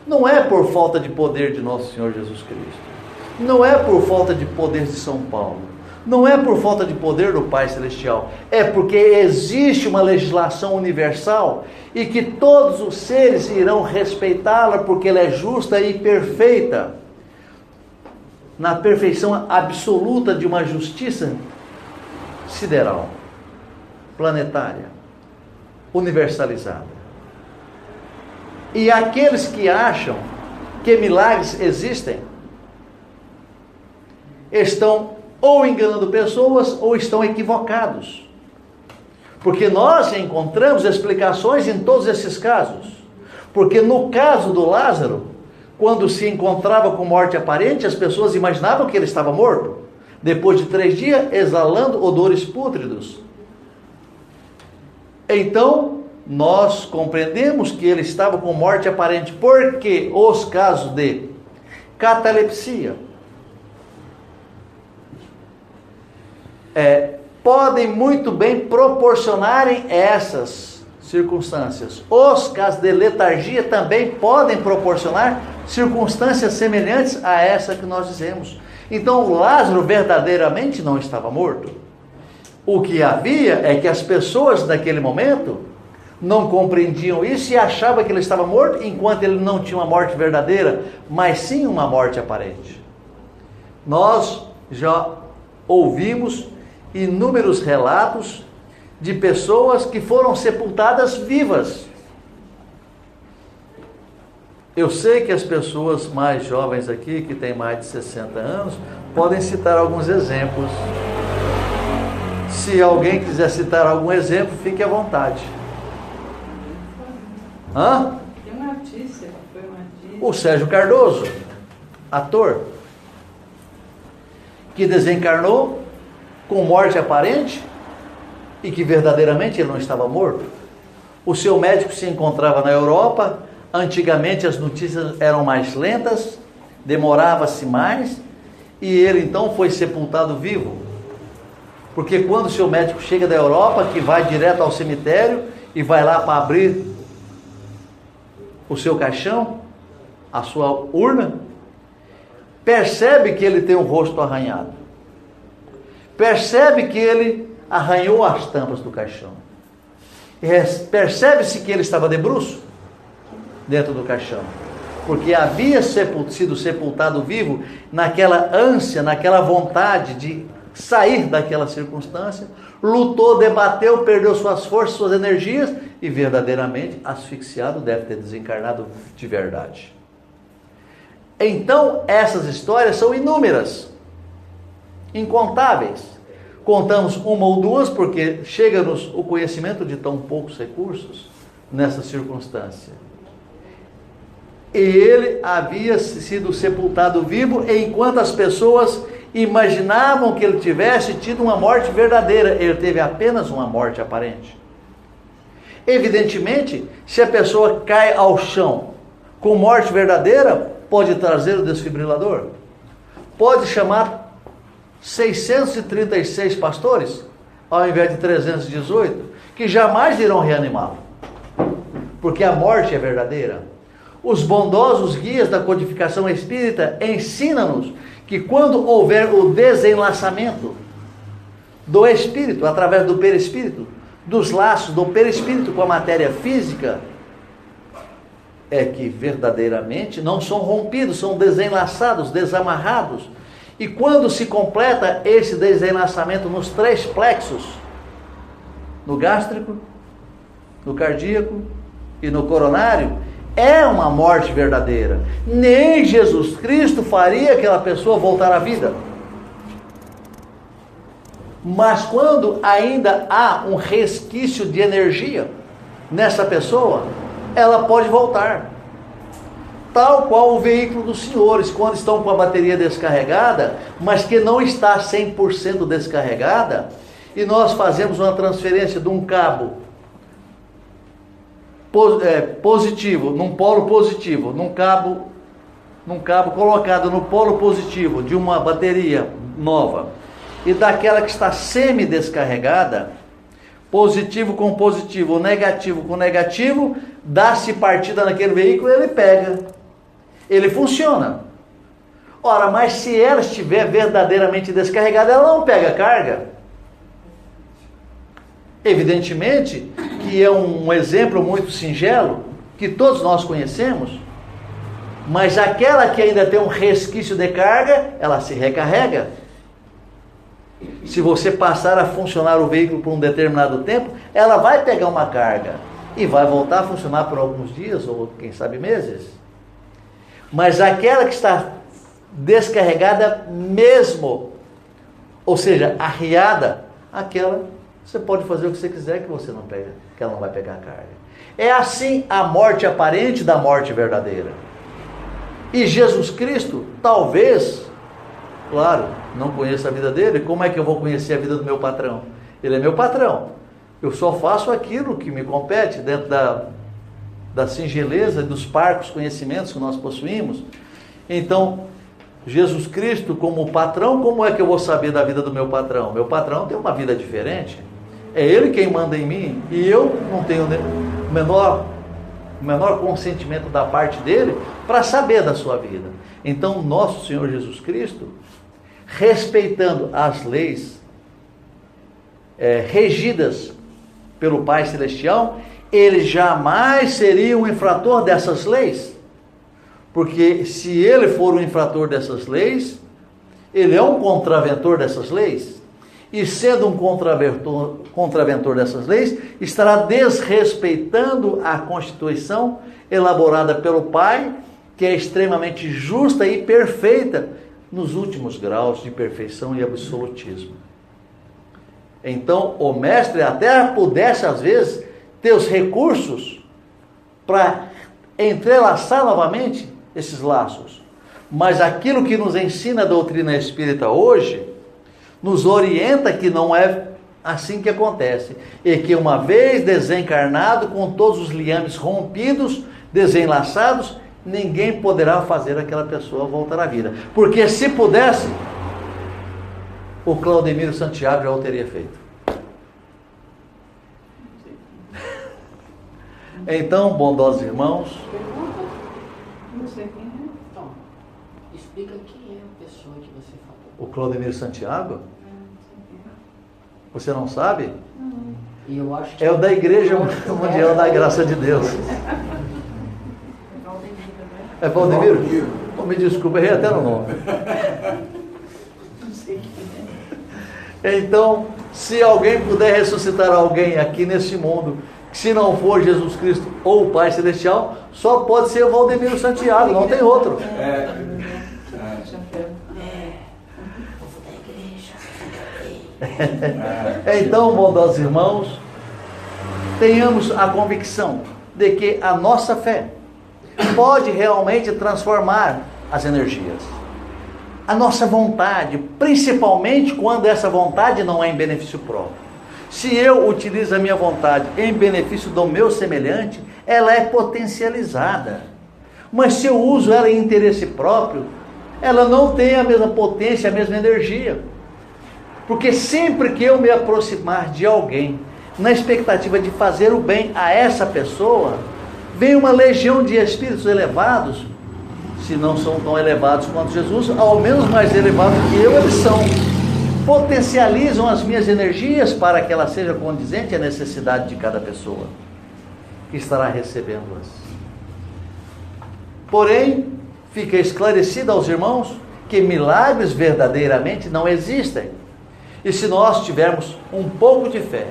Não é por falta de poder de nosso Senhor Jesus Cristo. Não é por falta de poder de São Paulo. Não é por falta de poder do Pai Celestial. É porque existe uma legislação universal e que todos os seres irão respeitá-la porque ela é justa e perfeita. Na perfeição absoluta de uma justiça sideral, planetária, universalizada. E aqueles que acham que milagres existem, estão ou enganando pessoas ou estão equivocados. Porque nós encontramos explicações em todos esses casos. Porque no caso do Lázaro, quando se encontrava com morte aparente, as pessoas imaginavam que ele estava morto. Depois de 3 dias, exalando odores pútridos. Então, nós compreendemos que ele estava com morte aparente, porque os casos de catalepsia podem muito bem proporcionarem essas circunstâncias. Os casos de letargia também podem proporcionar circunstâncias semelhantes a essa que nós dizemos. Então, Lázaro verdadeiramente não estava morto. O que havia é que as pessoas naquele momento não compreendiam isso e achavam que ele estava morto, enquanto ele não tinha uma morte verdadeira, mas sim uma morte aparente. Nós já ouvimos inúmeros relatos de pessoas que foram sepultadas vivas. Eu sei que as pessoas mais jovens aqui, que têm mais de 60 anos, podem citar alguns exemplos. Se alguém quiser citar algum exemplo, fique à vontade. Tem uma artista que foi uma artista. O Sérgio Cardoso, ator, que desencarnou com morte aparente e que verdadeiramente ele não estava morto. O seu médico se encontrava na Europa. Antigamente as notícias eram mais lentas, demorava-se mais, e ele então foi sepultado vivo. Porque quando o seu médico chega da Europa, que vai direto ao cemitério e vai lá para abrir o seu caixão, a sua urna, percebe que ele tem o rosto arranhado. Percebe que ele arranhou as tampas do caixão. Percebe-se que ele estava de bruço dentro do caixão, porque havia sido sepultado vivo naquela ânsia, naquela vontade de sair daquela circunstância, lutou, debateu, perdeu suas forças, suas energias e verdadeiramente asfixiado, deve ter desencarnado de verdade. Então essas histórias são inúmeras, incontáveis. Contamos uma ou duas porque chega-nos o conhecimento de tão poucos recursos nessa circunstância. E ele havia sido sepultado vivo, enquanto as pessoas imaginavam que ele tivesse tido uma morte verdadeira. Ele teve apenas uma morte aparente. Evidentemente, se a pessoa cai ao chão com morte verdadeira, pode trazer o desfibrilador, pode chamar 636 pastores, ao invés de 318, que jamais irão reanimá-lo, porque a morte é verdadeira. Os bondosos guias da codificação espírita ensinam-nos que quando houver o desenlaçamento do espírito, através do perispírito, dos laços do perispírito com a matéria física, é que verdadeiramente não são rompidos, são desenlaçados, desamarrados. E quando se completa esse desenlaçamento nos 3 plexos, no gástrico, no cardíaco e no coronário, é uma morte verdadeira. Nem Jesus Cristo faria aquela pessoa voltar à vida. Mas quando ainda há um resquício de energia nessa pessoa, ela pode voltar. tal qual o veículo dos senhores, quando estão com a bateria descarregada, mas que não está 100% descarregada, e nós fazemos uma transferência de um cabo positivo, num polo positivo, num cabo colocado no polo positivo de uma bateria nova, e daquela que está semi-descarregada, positivo com positivo, negativo com negativo, dá-se partida naquele veículo, ele pega, ele funciona. Ora, mas se ela estiver verdadeiramente descarregada, ela não pega carga. Evidentemente que é um exemplo muito singelo, que todos nós conhecemos, mas aquela que ainda tem um resquício de carga, ela se recarrega. Se você passar a funcionar o veículo por um determinado tempo, ela vai pegar uma carga e vai voltar a funcionar por alguns dias ou quem sabe meses. Mas aquela que está descarregada mesmo, ou seja, arriada, aquela você pode fazer o que você quiser que você não pega, que ela não vai pegar carga. É assim a morte aparente da morte verdadeira. E Jesus Cristo, talvez, claro, não conheço a vida dele, como é que eu vou conhecer a vida do meu patrão? Ele é meu patrão. Eu só faço aquilo que me compete dentro da singeleza e dos parcos conhecimentos que nós possuímos. Então, Jesus Cristo como patrão, como é que eu vou saber da vida do meu patrão? Meu patrão tem uma vida diferente. É ele quem manda em mim e eu não tenho o menor consentimento da parte dele para saber da sua vida. Então, nosso Senhor Jesus Cristo, respeitando as leis regidas pelo Pai Celestial, ele jamais seria um infrator dessas leis. Porque se ele for um infrator dessas leis, ele é um contraventor dessas leis. E sendo um contraventor dessas leis, estará desrespeitando a Constituição elaborada pelo Pai, que é extremamente justa e perfeita nos últimos graus de perfeição e absolutismo. Então, o mestre até pudesse, às vezes, ter os recursos para entrelaçar novamente esses laços. Mas aquilo que nos ensina a doutrina espírita hoje, nos orienta que não é assim que acontece. E que uma vez desencarnado, com todos os liames rompidos, desenlaçados, ninguém poderá fazer aquela pessoa voltar à vida. Porque se pudesse, o Claudemiro Santiago já o teria feito. Então, bondosos irmãos, Não sei quem é. Então, explica quem é a pessoa que você falou. o Claudemiro Santiago, você não sabe? E eu acho que É o da Igreja Mundial da Graça de Deus. É Valdemiro? Oh, me desculpa, errei até no nome. Não sei quem é. Então, se alguém puder ressuscitar alguém aqui nesse mundo, se não for Jesus Cristo ou o Pai Celestial, só pode ser o Valdemiro Santiago, não tem outro. Então, bondosos irmãos, tenhamos a convicção de que a nossa fé pode realmente transformar as energias. A nossa vontade, principalmente quando essa vontade não é em benefício próprio. Se eu utilizo a minha vontade em benefício do meu semelhante, ela é potencializada. Mas se eu uso ela em interesse próprio, ela não tem a mesma potência, a mesma energia. Porque sempre que eu me aproximar de alguém, na expectativa de fazer o bem a essa pessoa, vem uma legião de espíritos elevados, se não são tão elevados quanto Jesus, ao menos mais elevados que eu, eles são. Potencializam as minhas energias para que ela seja condizente à necessidade de cada pessoa que estará recebendo-as. Porém, fica esclarecido aos irmãos que milagres verdadeiramente não existem. E se nós tivermos um pouco de fé,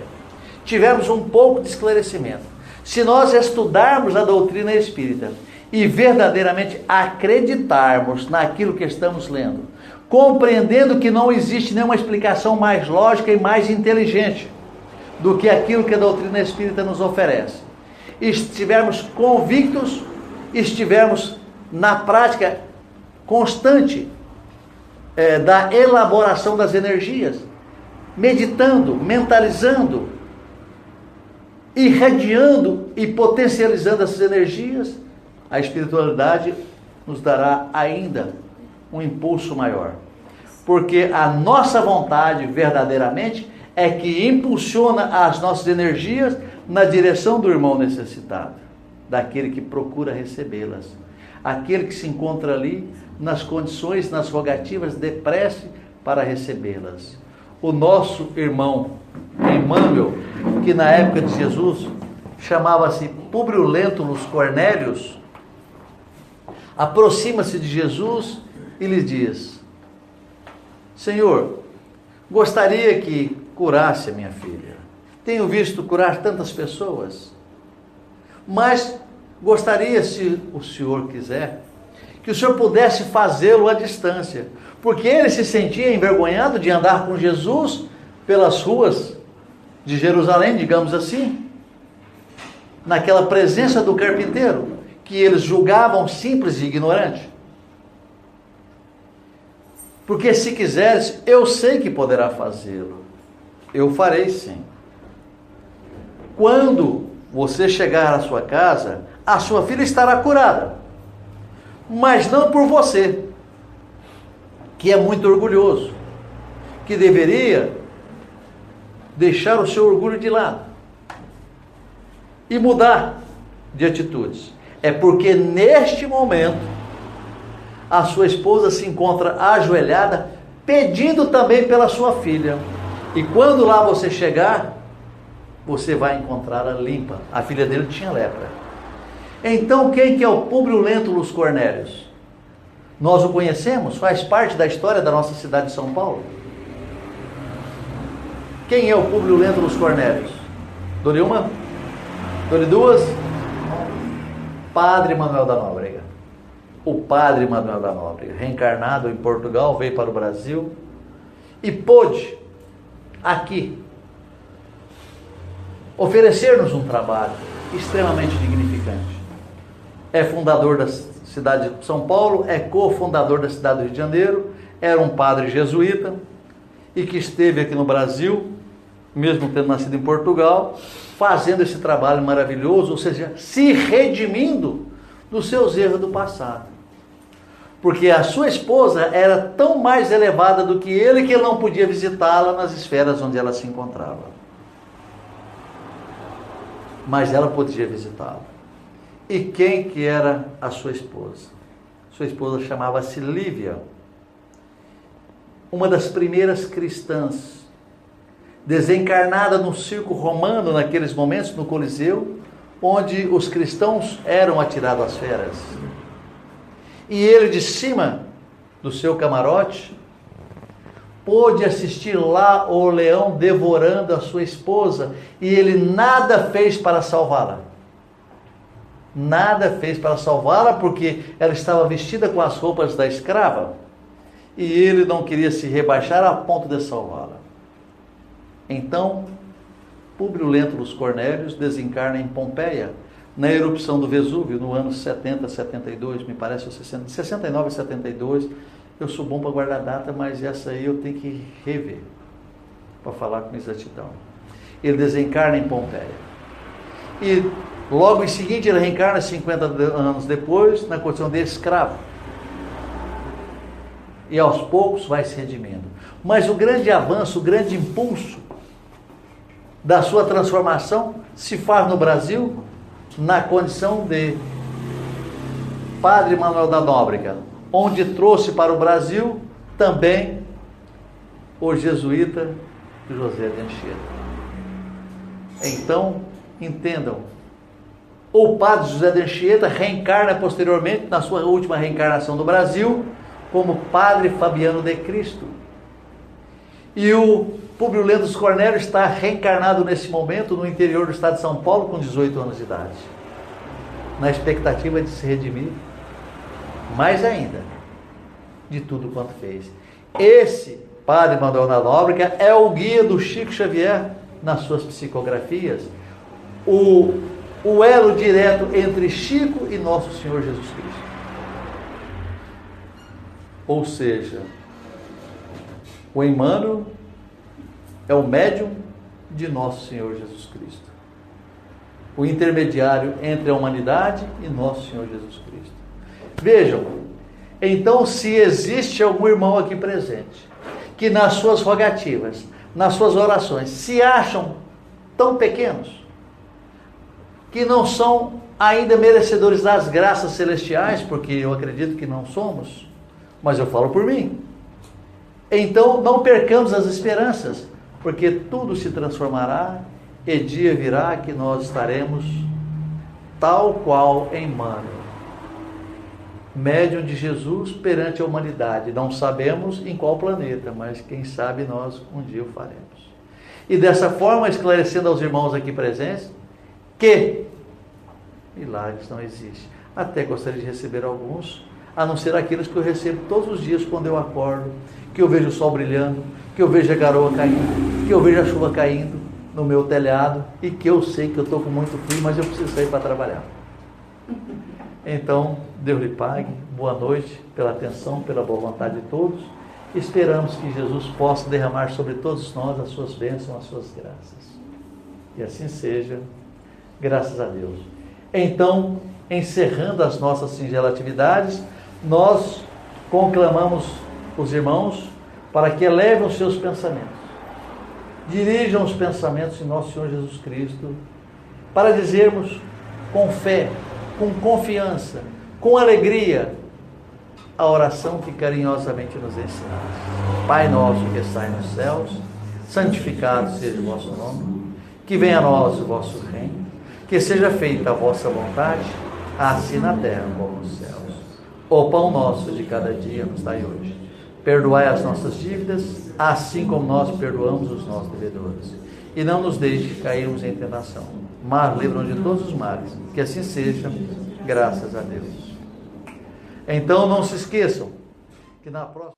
tivermos um pouco de esclarecimento, se nós estudarmos a doutrina espírita e verdadeiramente acreditarmos naquilo que estamos lendo, compreendendo que não existe nenhuma explicação mais lógica e mais inteligente do que aquilo que a doutrina espírita nos oferece, estivermos convictos, estivermos na prática constante da elaboração das energias, meditando, mentalizando, irradiando e potencializando essas energias, a espiritualidade nos dará ainda um impulso maior. Porque a nossa vontade, verdadeiramente, é que impulsiona as nossas energias na direção do irmão necessitado, daquele que procura recebê-las, aquele que se encontra ali nas condições, nas rogativas de prece para recebê-las. O nosso irmão Emmanuel, que na época de Jesus chamava-se Públio Lentulus Cornélios, aproxima-se de Jesus e lhe diz: Senhor, gostaria que curasse a minha filha. Tenho visto curar tantas pessoas, mas gostaria, se o Senhor quiser, que o Senhor pudesse fazê-lo à distância, porque ele se sentia envergonhado de andar com Jesus pelas ruas de Jerusalém, digamos assim, naquela presença do carpinteiro, que eles julgavam simples e ignorante. Porque se quiseres, eu sei que poderá fazê-lo. Eu farei sim. Quando você chegar à sua casa, a sua filha estará curada. Mas não por você, que é muito orgulhoso, que deveria deixar o seu orgulho de lado e mudar de atitudes. É porque neste momento a sua esposa se encontra ajoelhada, pedindo também pela sua filha. E quando lá você chegar, você vai encontrá-la limpa. A filha dele tinha lepra. Então, quem que é o Públio Lentulus Cornélios? Nós o conhecemos, faz parte da história da nossa cidade de São Paulo. Quem é o Públio Lentulus Cornélios? Dou-lhe uma? Dou-lhe duas? Padre Manuel da Nóbrega. O Padre Manuel da Nóbrega, reencarnado em Portugal, veio para o Brasil e pôde, aqui, oferecer-nos um trabalho extremamente dignificante. É fundador da cidade de São Paulo, é cofundador da cidade do Rio de Janeiro, era um padre jesuíta e que esteve aqui no Brasil, mesmo tendo nascido em Portugal, fazendo esse trabalho maravilhoso, ou seja, se redimindo dos seus erros do passado. Porque a sua esposa era tão mais elevada do que ele não podia visitá-la nas esferas onde ela se encontrava. Mas ela podia visitá-la. E quem que era a sua esposa? Sua esposa chamava-se Lívia, uma das primeiras cristãs, desencarnada no circo romano naqueles momentos, no Coliseu, onde os cristãos eram atirados às feras. E ele, de cima do seu camarote, pôde assistir lá o leão devorando a sua esposa, e ele nada fez para salvá-la. Nada fez para salvá-la, porque ela estava vestida com as roupas da escrava, e ele não queria se rebaixar a ponto de salvá-la. Então, Públio Lentulus Cornélios desencarna em Pompeia, na erupção do Vesúvio, no ano 70, 72, me parece, 69 e 72. Eu sou bom para guardar data, mas essa aí eu tenho que rever, para falar com exatidão. Ele desencarna em Pompeia. E logo em seguida ele reencarna 50 anos depois, na condição de escravo. E aos poucos vai se redimindo. Mas o grande avanço, o grande impulso da sua transformação se faz no Brasil, na condição de Padre Manuel da Nóbrega, onde trouxe para o Brasil também o jesuíta José de Anchieta. Então, entendam, o Padre José de Anchieta reencarna posteriormente, na sua última reencarnação no Brasil, como Padre Fabiano de Cristo. E o Públio Lentulus Cornélios está reencarnado nesse momento no interior do estado de São Paulo com 18 anos de idade, na expectativa de se redimir mais ainda de tudo quanto fez. Esse Padre Manuel da Nóbrega é o guia do Chico Xavier nas suas psicografias, o elo direto entre Chico e Nosso Senhor Jesus Cristo. Ou seja, o Emmanuel é o médium de nosso Senhor Jesus Cristo, o intermediário entre a humanidade e nosso Senhor Jesus Cristo. Vejam, então, se existe algum irmão aqui presente, que nas suas rogativas, nas suas orações, se acham tão pequenos, que não são ainda merecedores das graças celestiais, porque eu acredito que não somos, mas eu falo por mim. Então, não percamos as esperanças, porque tudo se transformará e dia virá que nós estaremos tal qual Emmanuel, médium de Jesus perante a humanidade. Não sabemos em qual planeta, mas quem sabe nós um dia o faremos. E dessa forma, esclarecendo aos irmãos aqui presentes que milagres não existem. Até gostaria de receber alguns, a não ser aqueles que eu recebo todos os dias quando eu acordo, que eu vejo o sol brilhando, que eu vejo a garoa caindo, que eu vejo a chuva caindo no meu telhado e que eu sei que eu estou com muito frio, mas eu preciso sair para trabalhar. Então, Deus lhe pague, boa noite pela atenção, pela boa vontade de todos. Esperamos que Jesus possa derramar sobre todos nós as suas bênçãos, as suas graças. E assim seja, graças a Deus. Então, encerrando as nossas singelas atividades, nós conclamamos os irmãos para que elevem os seus pensamentos, dirijam os pensamentos em nosso Senhor Jesus Cristo, para dizermos com fé, com confiança, com alegria, a oração que carinhosamente nos ensinaste. Pai nosso que estais nos céus, santificado seja o vosso nome, que venha a nós o vosso reino, que seja feita a vossa vontade, assim na terra como nos céus. O pão nosso de cada dia nos dai hoje. Perdoai as nossas dívidas, assim como nós perdoamos os nossos devedores. E não nos deixe cairmos em tentação, mas livra-nos de todos os males. Que assim seja, graças a Deus. Então não se esqueçam que na próxima...